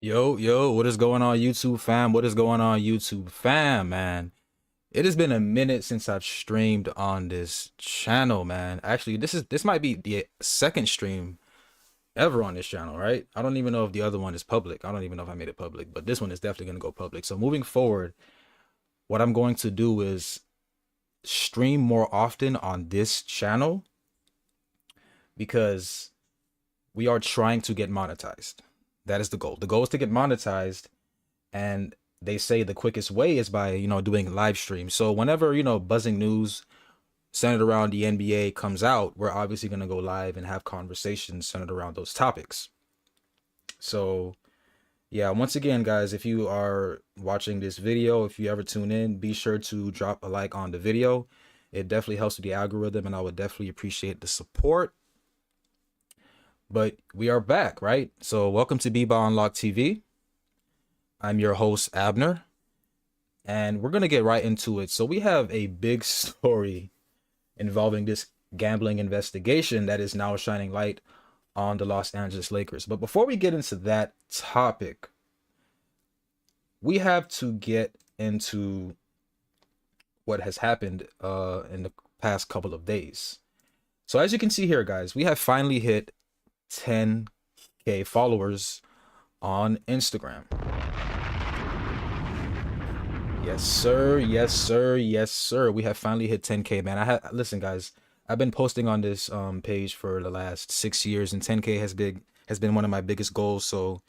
Yo, what is going on, YouTube fam? What is going on, YouTube fam, man? It has been a minute since I've streamed on this channel, man. Actually, this might be the second stream ever on this channel, right? I don't even know if the other one is public. I don't even know if I made it public, but this one is definitely gonna go public. So moving forward, what I'm going to do is stream more often on this channel because we are trying to get monetized. That is the goal. The goal is to get monetized, and they say the quickest way is by doing live streams. So whenever buzzing news centered around the NBA comes out, we're obviously going to go live and have conversations centered around those topics. So yeah, once again guys, if you are watching this video, if you ever tune in, be sure to drop a like on the video. It definitely helps with the algorithm, and I would definitely appreciate the support. But we are back, right? So welcome to Beba Unlocked TV. I'm your host, Abner, and we're going to get right into it. So we have a big story involving this gambling investigation that is now shining light on the Los Angeles Lakers. But before we get into that topic, we have to get into what has happened in the past couple of days. So as you can see here, guys, we have finally hit 10K followers on Instagram. Yes, sir. Yes, sir. Yes, sir. We have finally hit 10K, man. Listen, guys. I've been posting on this page for the last 6 years, and 10K has been one of my biggest goals. So,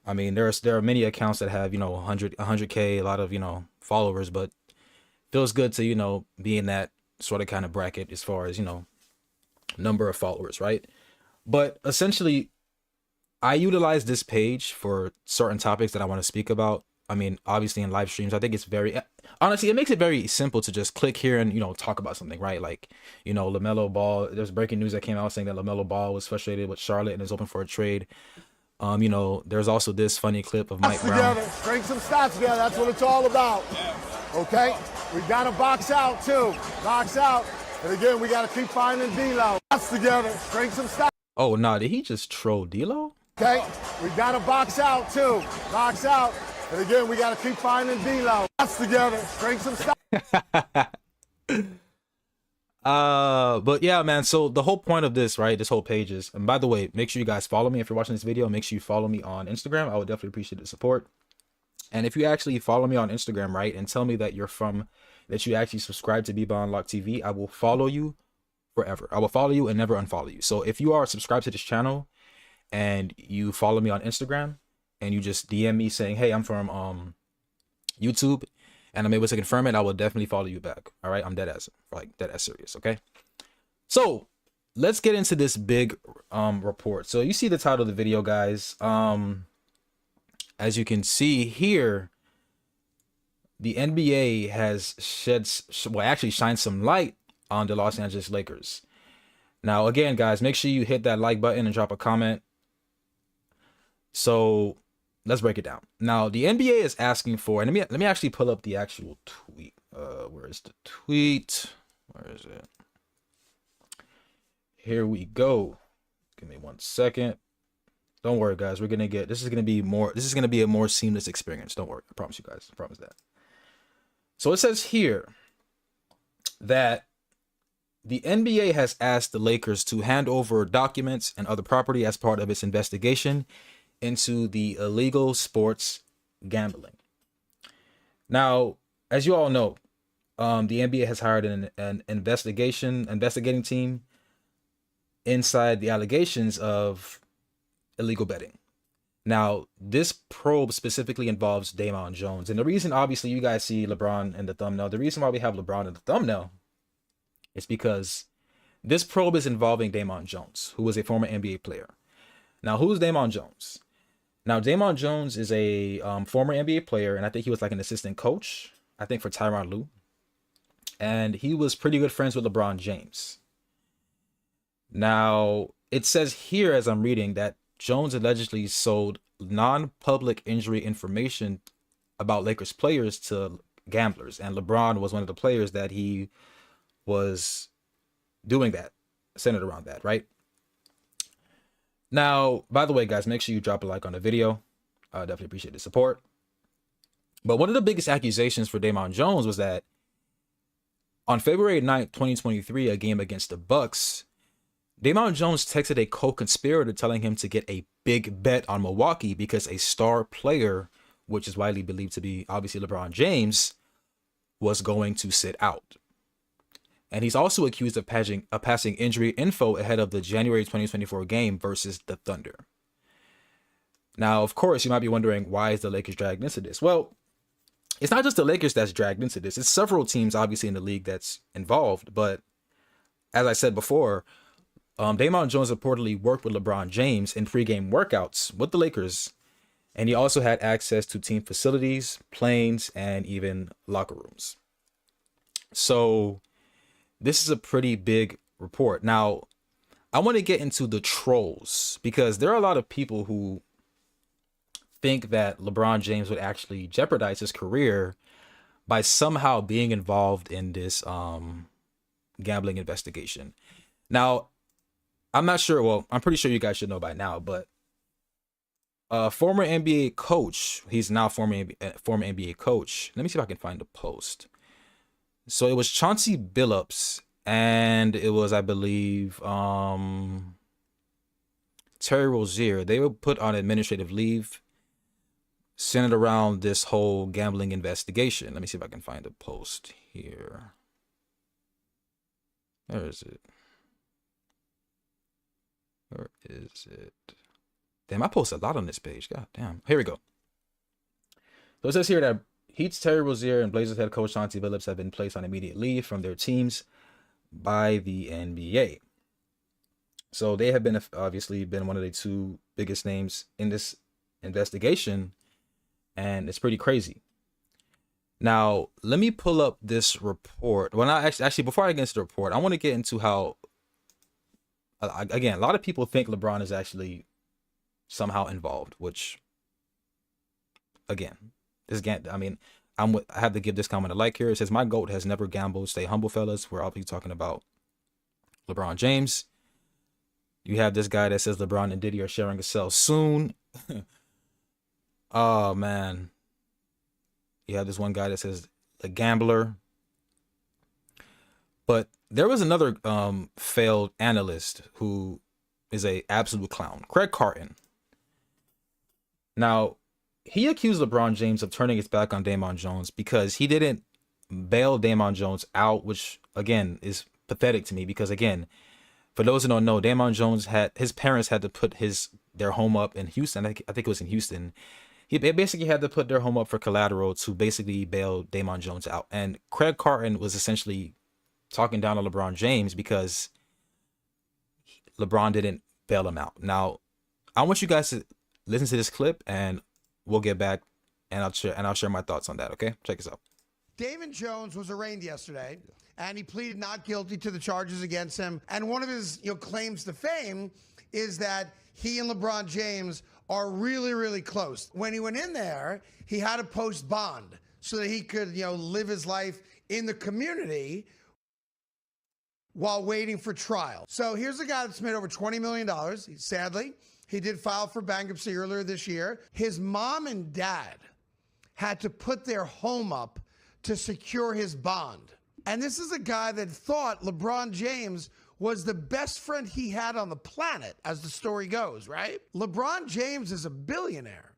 I mean, there are many accounts that have 100K, a lot of followers, but feels good to be in that sort of kind of bracket as far as number of followers, right? But essentially, I utilize this page for certain topics that I want to speak about. I mean, obviously in live streams, I think it's very, honestly, it makes it very simple to just click here and, talk about something, right? Like, LaMelo Ball, there's breaking news that came out saying that LaMelo Ball was frustrated with Charlotte and is open for a trade. There's also this funny clip of Mike Brown. Together, string some stats together. That's what it's all about. Okay? We got to box out, too. Box out. And again, we got to keep finding D-Lo. Stats together, string some stats. Oh, nah, did he just troll D-Lo? Okay? We got to box out, too. Box out. And again, we got to keep finding D-Lo. Stats together, string some stats. But yeah, man, so the whole point of this, right, this whole page is, and by the way, make sure you guys follow me. If you're watching this video, make sure you follow me on Instagram. I would definitely appreciate the support. And if you actually follow me on Instagram, right, and tell me that that you actually subscribe to Beba Unlocked TV, I will follow you forever. I will follow you and never unfollow you. So if you are subscribed to this channel and you follow me on Instagram and you just DM me saying, hey, I'm from YouTube, and I'm able to confirm it, I will definitely follow you back. All right, I'm dead ass serious. Okay, so let's get into this big report. So you see the title of the video, guys. As you can see here, the NBA has actually shined some light on the Los Angeles Lakers. Now again, guys, make sure you hit that like button and drop a comment. So let's break it down. Now, the NBA is asking for, and let me actually pull up the actual tweet. Where is the tweet? Where is it? Here we go. Give me 1 second. Don't worry, guys. This is gonna be a more seamless experience. Don't worry. I promise you guys. I promise that. So it says here that the NBA has asked the Lakers to hand over documents and other property as part of its investigation into the illegal sports gambling. Now, as you all know, the NBA has hired an investigating team inside the allegations of illegal betting. Now, this probe specifically involves Damon Jones. And the reason, obviously, you guys see LeBron in the thumbnail. The reason why we have LeBron in the thumbnail is because this probe is involving Damon Jones, who was a former NBA player. Now, who's Damon Jones? Now, Damon Jones is a former NBA player, and I think he was like an assistant coach, I think for Tyronn Lue. And he was pretty good friends with LeBron James. Now, it says here, as I'm reading, that Jones allegedly sold non-public injury information about Lakers players to gamblers. And LeBron was one of the players that he was doing that, centered around that, right? Now, by the way, guys, make sure you drop a like on the video. I definitely appreciate the support. But one of the biggest accusations for Damon Jones was that on February 9th, 2023, a game against the Bucks, Damon Jones texted a co-conspirator telling him to get a big bet on Milwaukee because a star player, which is widely believed to be obviously LeBron James, was going to sit out. And he's also accused of passing injury info ahead of the January 2024 game versus the Thunder. Now, of course, you might be wondering, why is the Lakers dragged into this? Well, it's not just the Lakers that's dragged into this. It's several teams, obviously, in the league that's involved. But as I said before, Damon Jones reportedly worked with LeBron James in pregame workouts with the Lakers. And he also had access to team facilities, planes, and even locker rooms. So this is a pretty big report. Now, I want to get into the trolls because there are a lot of people who think that LeBron James would actually jeopardize his career by somehow being involved in this gambling investigation. Now, I'm not sure. Well, I'm pretty sure you guys should know by now, but former NBA coach, he's now former NBA coach. Let me see if I can find the post. So it was Chauncey Billups, and it was, I believe, Terry Rozier. They were put on administrative leave centered around this whole gambling investigation. Let me see if I can find a post here. Where is it? Where is it? Damn, I post a lot on this page. God damn. Here we go. So it says here that Heat's Terry Rozier and Blazers head coach Chauncey Billups have been placed on immediate leave from their teams by the NBA. So they have been obviously been one of the two biggest names in this investigation, and it's pretty crazy. Now, let me pull up this report. Well, not actually before I get into the report, I want to get into how, again, a lot of people think LeBron is actually somehow involved, which, again, I have to give this comment a like here. It says, my GOAT has never gambled. Stay humble, fellas. We're obviously talking about LeBron James. You have this guy that says LeBron and Diddy are sharing a cell soon. Oh, man. You have this one guy that says the gambler. But there was another failed analyst who is a absolute clown, Craig Carton. Now, he accused LeBron James of turning his back on Damon Jones because he didn't bail Damon Jones out, which, again, is pathetic to me because, again, for those who don't know, Damon Jones his parents had to put their home up in Houston. I think it was in Houston. They basically had to put their home up for collateral to basically bail Damon Jones out. And Craig Carton was essentially talking down on LeBron James because LeBron didn't bail him out. Now, I want you guys to listen to this clip, and we'll get back, and I'll share my thoughts on that. Okay, check this out. Damon Jones was arraigned yesterday, and he pleaded not guilty to the charges against him. And one of his claims to fame is that he and LeBron James are really, really close. When he went in there, he had to post bond so that he could, live his life in the community while waiting for trial. So here's a guy that's made over $20 million. Sadly, he did file for bankruptcy earlier this year. His mom and dad had to put their home up to secure his bond. And this is a guy that thought LeBron James was the best friend he had on the planet, as the story goes, right? LeBron James is a billionaire.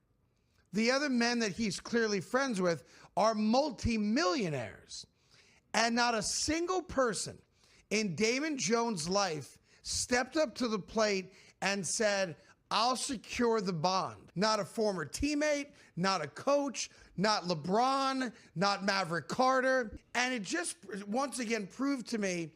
The other men that he's clearly friends with are multimillionaires. And not a single person in Damon Jones' life stepped up to the plate and said, I'll secure the bond. Not a former teammate, not a coach, not LeBron, not Maverick Carter. And it just once again proved to me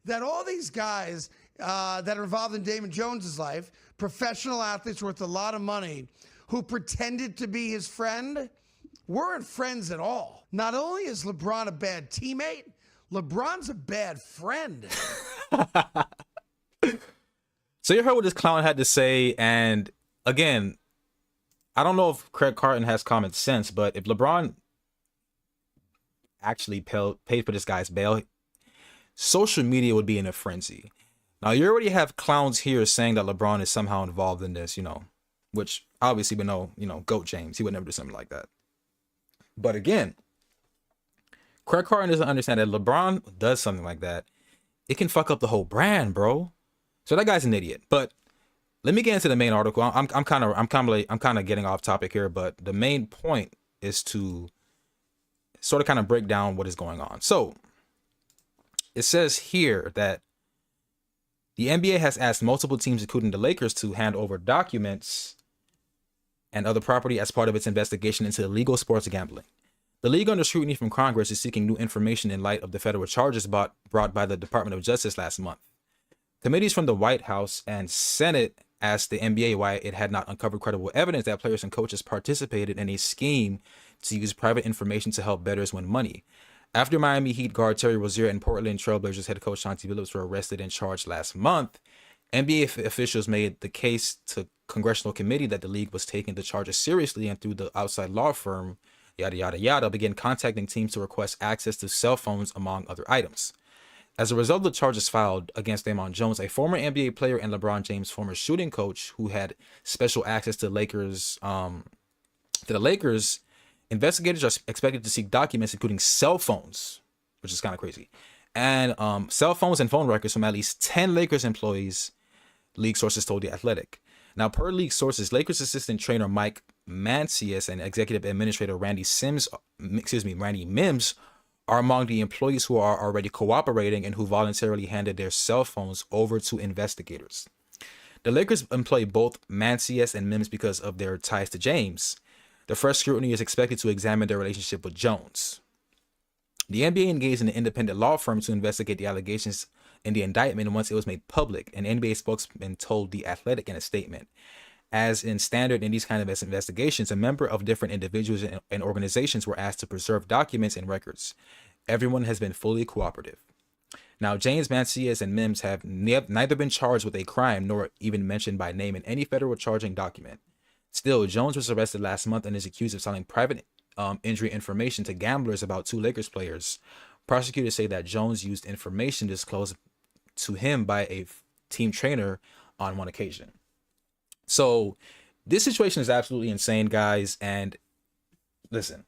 that all these guys that are involved in Damon Jones' life, professional athletes worth a lot of money, who pretended to be his friend, weren't friends at all. Not only is LeBron a bad teammate, LeBron's a bad friend. So you heard what this clown had to say, and again, I don't know if Craig Carton has common sense, but if LeBron actually paid for this guy's bail, social media would be in a frenzy. Now, you already have clowns here saying that LeBron is somehow involved in this, which Obviously, we know, GOAT James, he would never do something like that. But again, Craig Carton doesn't understand that LeBron does something like that, it can fuck up the whole brand, bro. So that guy's an idiot. But let me get into the main article. I'm kind of getting off topic here, but the main point is to sort of kind of break down what is going on. So it says here that the NBA has asked multiple teams, including the Lakers, to hand over documents and other property as part of its investigation into illegal sports gambling. The league, under scrutiny from Congress, is seeking new information in light of the federal charges brought by the Department of Justice last month. Committees from the White House and Senate asked the NBA why it had not uncovered credible evidence that players and coaches participated in a scheme to use private information to help bettors win money. After Miami Heat guard Terry Rozier and Portland Trail Blazers head coach Chauncey Billups were arrested and charged last month, NBA officials made the case to congressional committee that the league was taking the charges seriously, and through the outside law firm, yada, yada, yada, began contacting teams to request access to cell phones, among other items. As a result of the charges filed against Damon Jones, a former NBA player and LeBron James' former shooting coach who had special access to the Lakers, investigators are expected to seek documents including cell phones, which is kind of crazy, and cell phones and phone records from at least 10 Lakers employees, league sources told The Athletic. Now, per league sources, Lakers assistant trainer Mike Mancias and executive administrator Randy Mims are among the employees who are already cooperating and who voluntarily handed their cell phones over to investigators. The Lakers employ both Mancias and Mims because of their ties to James. The first scrutiny is expected to examine their relationship with Jones. The NBA engaged an independent law firm to investigate the allegations in the indictment once it was made public, an NBA spokesman told The Athletic in a statement. As in standard in these kind of investigations, a member of different individuals and organizations were asked to preserve documents and records. Everyone has been fully cooperative. Now, James, Mancias, and Mims have neither been charged with a crime nor even mentioned by name in any federal charging document. Still, Jones was arrested last month and is accused of selling private injury information to gamblers about 2 Lakers players. Prosecutors say that Jones used information disclosed to him by a team trainer on one occasion. So this situation is absolutely insane, guys. And listen,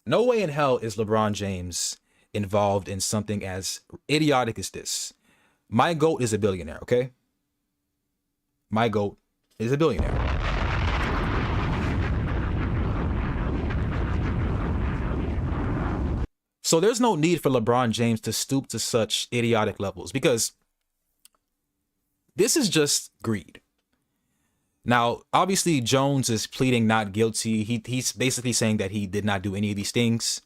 no way in hell is LeBron James involved in something as idiotic as this. My GOAT is a billionaire, okay? My GOAT is a billionaire. So there's no need for LeBron James to stoop to such idiotic levels, because this is just greed. Now, obviously, Jones is pleading not guilty. He's basically saying that he did not do any of these things.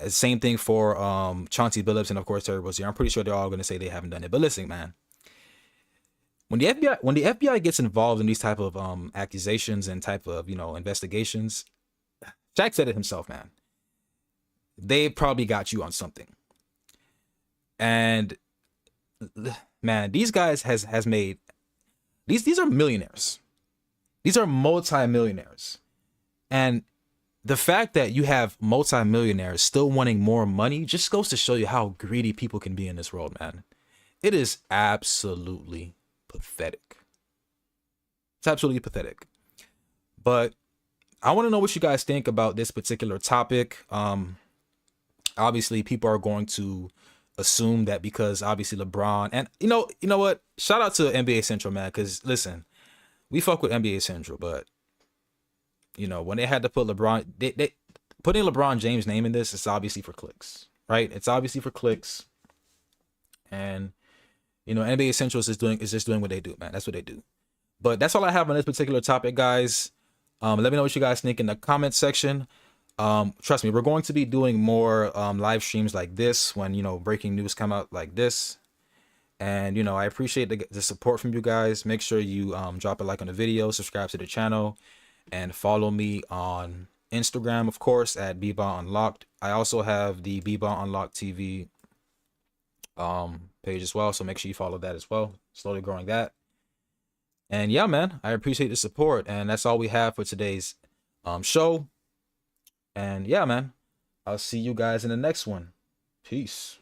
Same thing for Chauncey Billups and, of course, Terry Rozier. I'm pretty sure they're all going to say they haven't done it. But listen, man, when the FBI gets involved in these type of accusations and type of investigations, Shaq said it himself, man. They probably got you on something. And man, these guys has made these are millionaires. These are multi-millionaires. And the fact that you have multi-millionaires still wanting more money just goes to show you how greedy people can be in this world, man. It is absolutely pathetic. It's absolutely pathetic. But I want to know what you guys think about this particular topic. Obviously, people are going to assume that because obviously LeBron, and you know what? Shout out to NBA Central, man, because listen, we fuck with NBA Central, but when they had to put LeBron, they putting LeBron James' name in this, it's obviously for clicks, right? It's obviously for clicks, and NBA Central is just doing what they do, man. That's what they do. But that's all I have on this particular topic, guys. Let me know what you guys think in the comment section. Trust me, we're going to be doing more live streams like this when breaking news come out like this. And I appreciate the support from you guys. Make sure you drop a like on the video, subscribe to the channel, and follow me on Instagram, of course, at Bball Unlocked. I also have the Bball Unlocked TV page as well, so make sure you follow that as well. Slowly growing that. And yeah, man, I appreciate the support, and that's all we have for today's show. And yeah, man, I'll see you guys in the next one. Peace.